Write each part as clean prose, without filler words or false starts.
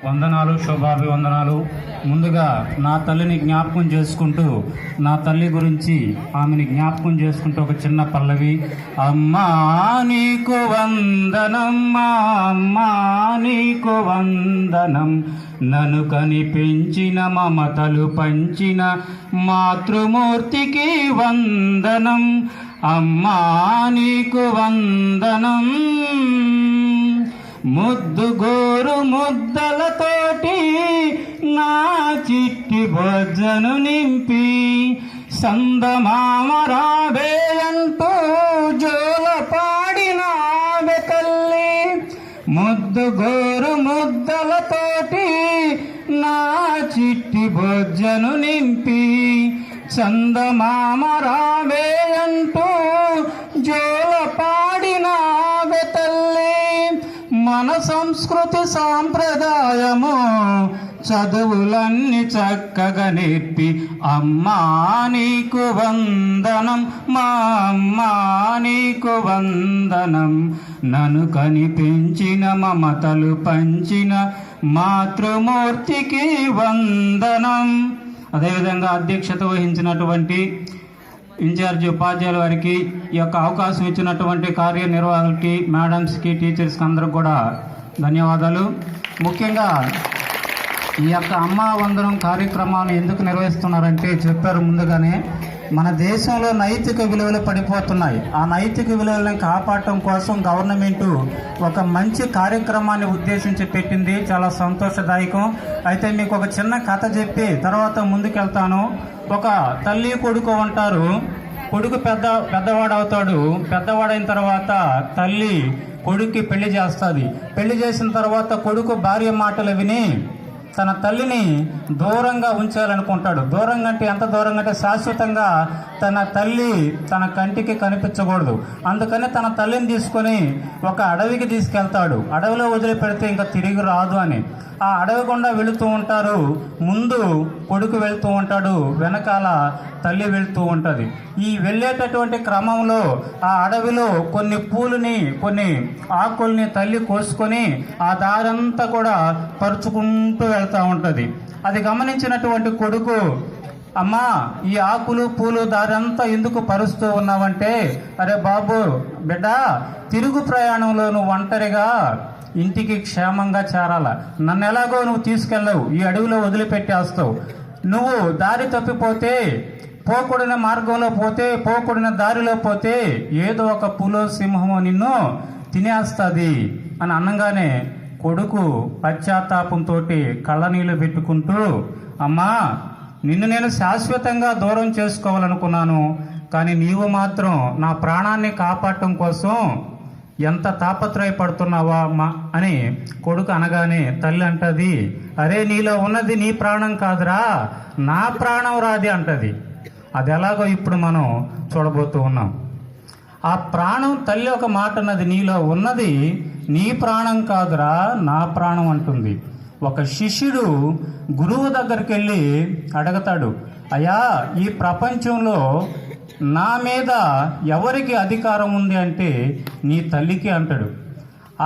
వందనాలు, శుభాభివందనాలు. ముందుగా నా తల్లిని జ్ఞాపకం చేసుకుంటూ, నా తల్లి గురించి ఆమెని జ్ఞాపకం చేసుకుంటూ ఒక చిన్న పల్లవి. అమ్మా నీకు వందనం, అమ్మా నీకు వందనం, నన్ను కనిపించిన మమతలు పంచిన మాతృమూర్తికి వందనం. అమ్మా నీకు వందనం. ముద్దు గోరు ముద్దలతోటి నా చిట్టి బొజ్జను నింపి సందమామ రాబేయంటూ జోల పాడినావె తల్లి. ముద్దు గోరు ముద్దలతోటి నా చిట్టి బొజ్జను నింపి సందమామ రాబేయంటూ జోల పాడినావె తల్లి. మన సంస్కృతి సాంప్రదాయము చదువులన్నీ చక్కగా నేర్పి అమ్మా నీకు వందనం, మా అమ్మా నీకు వందనం, నన్ను కనిపించిన మమతలు పంచిన మాతృమూర్తికి వందనం. అదేవిధంగా అధ్యక్షత వహించినటువంటి ఇన్ఛార్జి ఉపాధ్యాయుల వారికి, ఈ యొక్క అవకాశం ఇచ్చినటువంటి కార్యనిర్వాహకులకి, మేడమ్స్కి, టీచర్స్కి అందరికి కూడా ధన్యవాదాలు. ముఖ్యంగా ఈ యొక్క అమ్మా వందనం కార్యక్రమాన్ని ఎందుకు నిర్వహిస్తున్నారంటే చెప్పారు ముందుగానే, మన దేశంలో నైతిక విలువలు పడిపోతున్నాయి. ఆ నైతిక విలువలను కాపాడటం కోసం గవర్నమెంట్ ఒక మంచి కార్యక్రమాన్ని ఉద్దేశించి పెట్టింది. చాలా సంతోషదాయకం. అయితే మీకు ఒక చిన్న కథ చెప్పి తర్వాత ముందుకెళ్తాను. ఒక తల్లి కొడుకు ఉంటారు. కొడుకు పెద్దవాడవుతాడు. పెద్దవాడైన తర్వాత తల్లి కొడుక్కి పెళ్లి చేస్తుంది. పెళ్లి చేసిన తర్వాత కొడుకు భార్య మాటలు విని తన తల్లిని దూరంగా ఉంచాలనుకుంటాడు. దూరంగా అంటే ఎంత దూరంగా అంటే శాశ్వతంగా తన తల్లి తన కంటికి కనిపించకూడదు. అందుకని తన తల్లిని తీసుకొని ఒక అడవికి తీసుకెళ్తాడు. అడవిలో వదిలిపెడితే ఇంకా తిరిగి రాదు అని. ఆ అడవి గుండా వెళుతూ ఉంటారు. ముందు కొడుకు వెళ్తూ ఉంటాడు, వెనకాల తల్లి వెళ్తూ ఉంటుంది. ఈ వెళ్ళేటటువంటి క్రమంలో ఆ అడవిలో కొన్ని పూలని, కొన్ని ఆకుల్ని తల్లి కోసుకొని ఆ దారంతా కూడా పరుచుకుంటూ వెళ్తూ ఉంటుంది. అది గమనించినటువంటి కొడుకు, అమ్మా ఈ ఆకులు పూలు దారంతా ఎందుకు పరుస్తూ ఉన్నావంటే, అరే బాబు బిడ్డ, తిరుగు ప్రయాణంలో నువ్వు ఒంటరిగా ఇంటికి క్షేమంగా చేరాల. నన్ను ఎలాగో నువ్వు తీసుకెళ్ళవు, ఈ అడవిలో వదిలిపెట్టేస్తావు. నువ్వు దారి తప్పిపోతే, పోకూడని మార్గంలో పోతే, పోకూడని దారిలో పోతే ఏదో ఒక పులో సింహమో నిన్ను తినేస్తుంది అని అనగానే కొడుకు పశ్చాత్తాపంతో కళ్ళనీళ్ళు పెట్టుకుంటూ, అమ్మా నిన్ను నేను శాశ్వతంగా దూరం చేసుకోవాలనుకున్నాను, కానీ నీవు మాత్రం నా ప్రాణాన్ని కాపాడటం కోసం ఎంత తాపత్రయపడుతున్నావా అమ్మా అని కొడుకు అనగానే తల్లి అంటది, అరే నీలో ఉన్నది నీ ప్రాణం కాదురా, నా ప్రాణం రాది అంటది. అది ఎలాగో ఇప్పుడు మనం చూడబోతూ ఉన్నాం. ఆ ప్రాణం తల్లి ఒక మాట అన్నది, నీలో ఉన్నది నీ ప్రాణం కాదురా, నా ప్రాణం అంటుంది. ఒక శిష్యుడు గురువు దగ్గరికి వెళ్ళి అడుగుతాడు, అయ్యా ఈ ప్రపంచంలో నా మీద ఎవరికి అధికారం ఉంది అంటే నీ తల్లికి అంటాడు.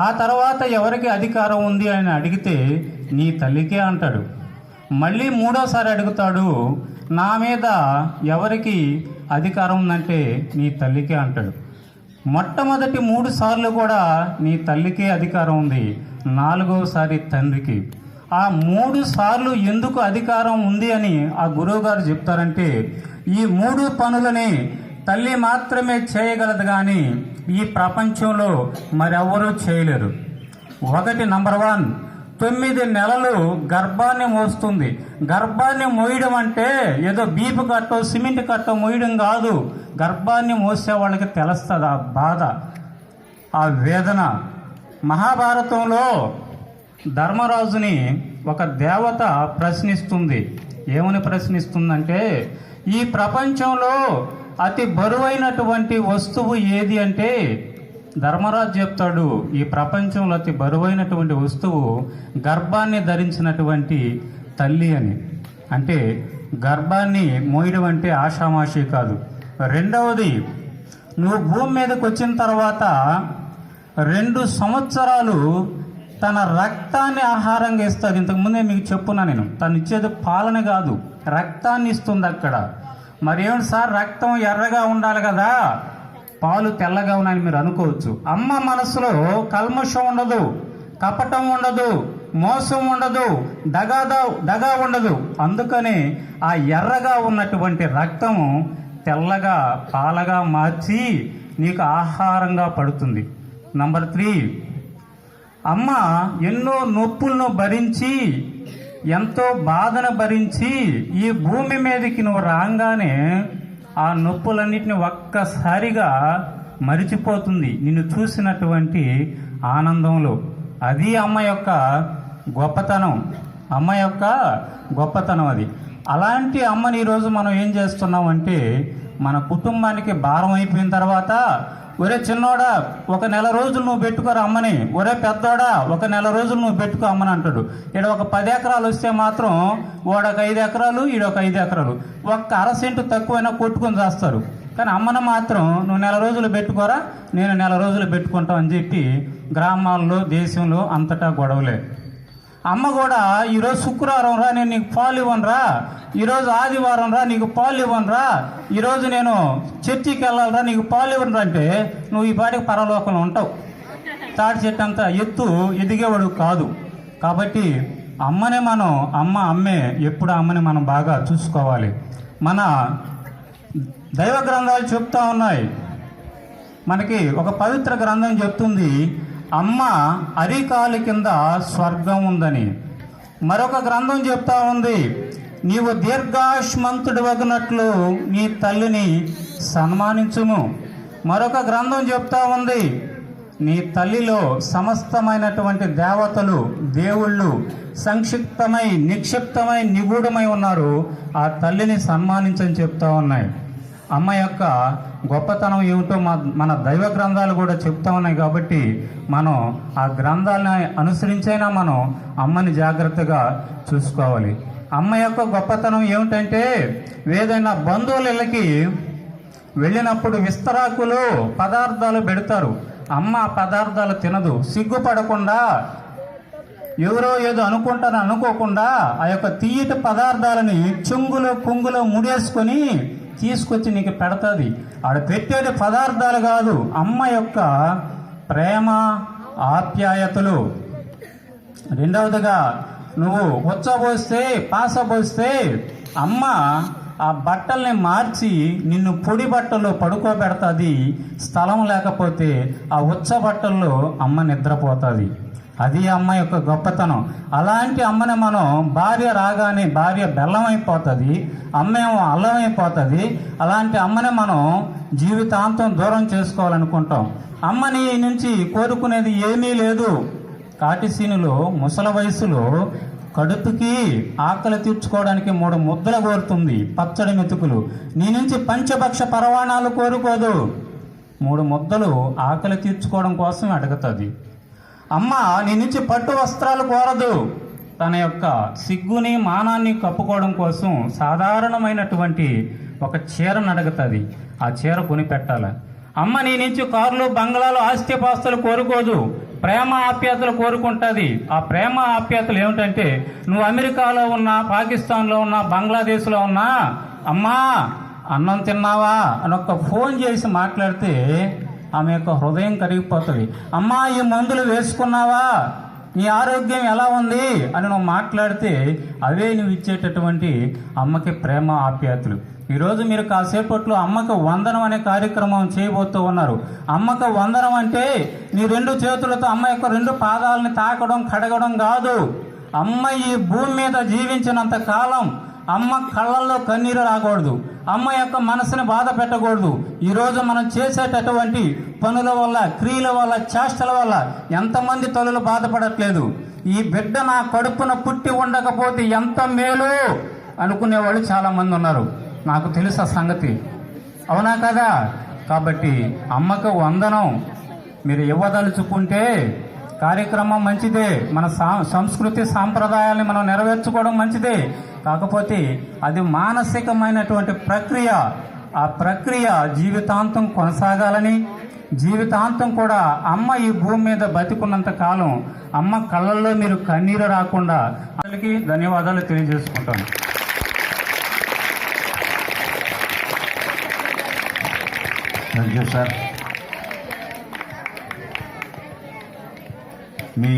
ఆ తర్వాత ఎవరికి అధికారం ఉంది అని అడిగితే నీ తల్లికే అంటాడు. మళ్ళీ మూడోసారి అడుగుతాడు, నా మీద ఎవరికి అధికారం ఉందంటే నీ తల్లికే అంటాడు. మొట్టమొదటి 3 సార్లు కూడా నీ తల్లికే అధికారం ఉంది, 4వసారి తండ్రికి. ఆ 3 సార్లు ఎందుకు అధికారం ఉంది అని ఆ గురువు గారు చెప్తారంటే, ఈ 3 పనులని తల్లి మాత్రమే చేయగలదు, కానీ ఈ ప్రపంచంలో మరెవరూ చేయలేరు. ఒకటి, నంబర్ 1, 9 నెలలు గర్భాన్ని మోస్తుంది. గర్భాన్ని మోయడం అంటే ఏదో బీపు కట్టో సిమెంట్ కట్టో మోయడం కాదు. గర్భాన్ని మోసే వాళ్ళకి తెలుస్తుంది ఆ బాధ, ఆ వేదన. మహాభారతంలో ధర్మరాజుని ఒక దేవత ప్రశ్నిస్తుంది. ఏమని ప్రశ్నిస్తుందంటే, ఈ ప్రపంచంలో అతి బరువైనటువంటి వస్తువు ఏది అంటే ధర్మరాజు చెప్తాడు, ఈ ప్రపంచంలో అతి బరువైనటువంటి వస్తువు గర్భాన్ని ధరించినటువంటి తల్లి అని. అంటే గర్భాన్ని మోయడం అంటే ఆషామాషి కాదు. రెండవది, నువ్వు భూమి మీదకి వచ్చిన తర్వాత 2 సంవత్సరాలు తన రక్తాన్ని ఆహారంగా ఇస్తుంది. ఇంతకుముందే మీకు చెప్పున్నా నేను, తను ఇచ్చేది పాలన కాదు, రక్తాన్ని ఇస్తుంది అక్కడ. మరి ఏమిటి సార్, రక్తం ఎర్రగా ఉండాలి కదా, పాలు తెల్లగా ఉన్నాయని మీరు అనుకోవచ్చు. అమ్మ మనసులో కల్మషం ఉండదు, కపటం ఉండదు, మోసం ఉండదు, దగా ఉండదు. అందుకని ఆ ఎర్రగా ఉన్నటువంటి రక్తము తెల్లగా పాలగా మార్చి నీకు ఆహారంగా పడుతుంది. నంబర్ 3, అమ్మ ఎన్నో నొప్పులను భరించి, ఎంతో బాధను భరించి ఈ భూమి మీదకి నువ్వు రాగానే ఆ నొప్పులన్నిటిని ఒక్కసారిగా మరిచిపోతుంది నిన్ను చూసినటువంటి ఆనందంలో. అది అమ్మ యొక్క గొప్పతనం, అమ్మ యొక్క గొప్పతనం అది. అలాంటి అమ్మని ఈరోజు మనం ఏం చేస్తున్నామంటే, మన కుటుంబానికి భారం అయిపోయిన తర్వాత, ఒరే చిన్నోడా 1 నెల రోజులు నువ్వు పెట్టుకోరా అమ్మని, ఒరే పెద్దోడా 1 నెల రోజులు నువ్వు పెట్టుకో అమ్మని అంటాడు. ఇక్కడ ఒక 10 ఎకరాలు వస్తే మాత్రం వాడొక 5 ఎకరాలు, ఈడొక 5 ఎకరాలు, ఒక్క అరసెంటు తక్కువైనా కొట్టుకొని చేస్తారు. కానీ అమ్మను మాత్రం నువ్వు నెల రోజులు పెట్టుకోరా, నేను నెల రోజులు పెట్టుకుంటాం అని చెప్పి గ్రామాల్లో దేశంలో అంతటా గొడవలే. అమ్మ కూడా ఈరోజు శుక్రవారం రా, నేను నీకు పాలు ఇవ్వనురా, ఈరోజు ఆదివారం రా, నీకు పాలు ఇవ్వనురా, ఈరోజు నేను చర్చికి వెళ్ళాలరా, నీకు పాలు ఇవ్వనురా అంటే నువ్వు ఈ పాటికి పరలోకంలో ఉంటావు. తాటి చెట్టు అంత ఎత్తు ఎదిగేవాడు కాదు. కాబట్టి అమ్మనే మనం అమ్మే ఎప్పుడు అమ్మని మనం బాగా చూసుకోవాలి. మన దైవ గ్రంథాలు చెప్తా ఉన్నాయి, మనకి ఒక పవిత్ర గ్రంథం చెప్తుంది, అమ్మ అరికాలి కింద స్వర్గం ఉందని. మరొక గ్రంథం చెప్తా ఉంది, నీవు దీర్ఘాయుష్మంతుడు వగినట్లు నీ తల్లిని సన్మానించుము. మరొక గ్రంథం చెప్తా ఉంది, నీ తల్లిలో సమస్తమైనటువంటి దేవతలు, దేవుళ్ళు సంక్షిప్తమై, నిక్షిప్తమై, నిగూఢమై ఉన్నారు, ఆ తల్లిని సన్మానించని చెప్తా ఉన్నాయి. అమ్మ యొక్క గొప్పతనం ఏమిటో మన దైవ గ్రంథాలు కూడా చెప్తా ఉన్నాయి. కాబట్టి మనం ఆ గ్రంథాలను అనుసరించైనా మనం అమ్మని జాగ్రత్తగా చూసుకోవాలి. అమ్మ యొక్క గొప్పతనం ఏమిటంటే, ఏదైనా బంధువుల ఇళ్ళకి వెళ్ళినప్పుడు విస్తరాకులు పదార్థాలు పెడతారు. అమ్మ ఆ పదార్థాలు తినదు. సిగ్గుపడకుండా, ఎవరో ఏదో అనుకోకుండా ఆ యొక్క తీయటి పదార్థాలని చెంగులో కొంగులో ముడేసుకొని తీసుకొచ్చి నీకు పెడతాది. ఆడ పెట్టేది పదార్థాలు కాదు, అమ్మ యొక్క ప్రేమ ఆప్యాయతలు. రెండవదిగా, నువ్వు ఉచ్చబోస్తే పాసబోస్తే అమ్మ ఆ బట్టల్ని మార్చి నిన్ను పొడి బట్టల్లో పడుకోబెడతాది. స్థలం లేకపోతే ఆ ఉచ్చ బట్టల్లో అమ్మ నిద్రపోతుంది. అది అమ్మ యొక్క గొప్పతనం. అలాంటి అమ్మని మనం, భార్య రాగానే భార్య బెల్లం అయిపోతుంది, అమ్మేమో అల్లం అయిపోతుంది. అలాంటి అమ్మని మనం జీవితాంతం దూరం చేసుకోవాలనుకుంటాం. అమ్మని నుంచి కోరుకునేది ఏమీ లేదు. కాటిసీనులో ముసలి వయసులో కడుపుకి ఆకలి తీర్చుకోవడానికి 3 ముద్దలు కోరుతుంది, పచ్చడి మెతుకులు. నీ నుంచి పంచభక్ష పరవాణాలు కోరుకోదు, 3 ముద్దలు ఆకలి తీర్చుకోవడం కోసం అడుగుతుంది. అమ్మ నీ నుంచి పట్టు వస్త్రాలు కోరదు, తన యొక్క సిగ్గుని మానాన్ని కప్పుకోవడం కోసం సాధారణమైనటువంటి ఒక చీరను అడుగుతుంది. ఆ చీర కొని పెట్టాలి. అమ్మ నీ నుంచి కార్లు, బంగ్లాలు, ఆస్తిపాస్తులు కోరుకోదు, ప్రేమ ఆప్యాయతలు కోరుకుంటుంది. ఆ ప్రేమ ఆప్యాయతలు ఏమిటంటే, నువ్వు అమెరికాలో ఉన్నా, పాకిస్తాన్లో ఉన్నా, బంగ్లాదేశ్లో ఉన్నా, అమ్మా అన్నం తిన్నావా అని ఒక ఫోన్ చేసి మాట్లాడితే ఆమె యొక్క హృదయం కరిగిపోతుంది. అమ్మా ఈ మందులు వేసుకున్నావా, నీ ఆరోగ్యం ఎలా ఉంది అని నువ్వు మాట్లాడితే అవే నువ్వు ఇచ్చేటటువంటి అమ్మకి ప్రేమ ఆప్యాయతలు. ఈరోజు మీరు కాసేపట్లో అమ్మకు వందనం అనే కార్యక్రమం చేయబోతూ ఉన్నారు. అమ్మకు వందనం అంటే నీ 2 చేతులతో అమ్మ యొక్క 2 పాదాలని తాకడం, కడగడం కాదు. అమ్మ ఈ భూమి మీద జీవించినంత కాలం అమ్మ కళ్ళల్లో కన్నీరు రాకూడదు, అమ్మ యొక్క మనసుని బాధ పెట్టకూడదు. ఈరోజు మనం చేసేటటువంటి పనుల వల్ల, క్రియల వల్ల, చేష్టల వల్ల ఎంతమంది తల్లులు బాధపడట్లేదు. ఈ బిడ్డ నా కడుపున పుట్టి ఉండకపోతే ఎంత మేలు అనుకునేవాళ్ళు చాలామంది ఉన్నారు. నాకు తెలుసు ఆ సంగతి, అవునా కదా? కాబట్టి అమ్మకు వందనం మీరు ఇవ్వదలుచుకుంటే కార్యక్రమం మంచిదే, మన సంస్కృతి సాంప్రదాయాల్ని మనం నెరవేర్చుకోవడం మంచిదే. కాకపోతే అది మానసికమైనటువంటి ప్రక్రియ. ఆ ప్రక్రియ జీవితాంతం కొనసాగాలని, జీవితాంతం కూడా అమ్మ ఈ భూమి మీద బతికున్నంత కాలం అమ్మ కళ్ళల్లో మీరు కన్నీరు రాకుండా అందరికీ ధన్యవాదాలు తెలియజేసుకుంటాను. Thank you sir. మీ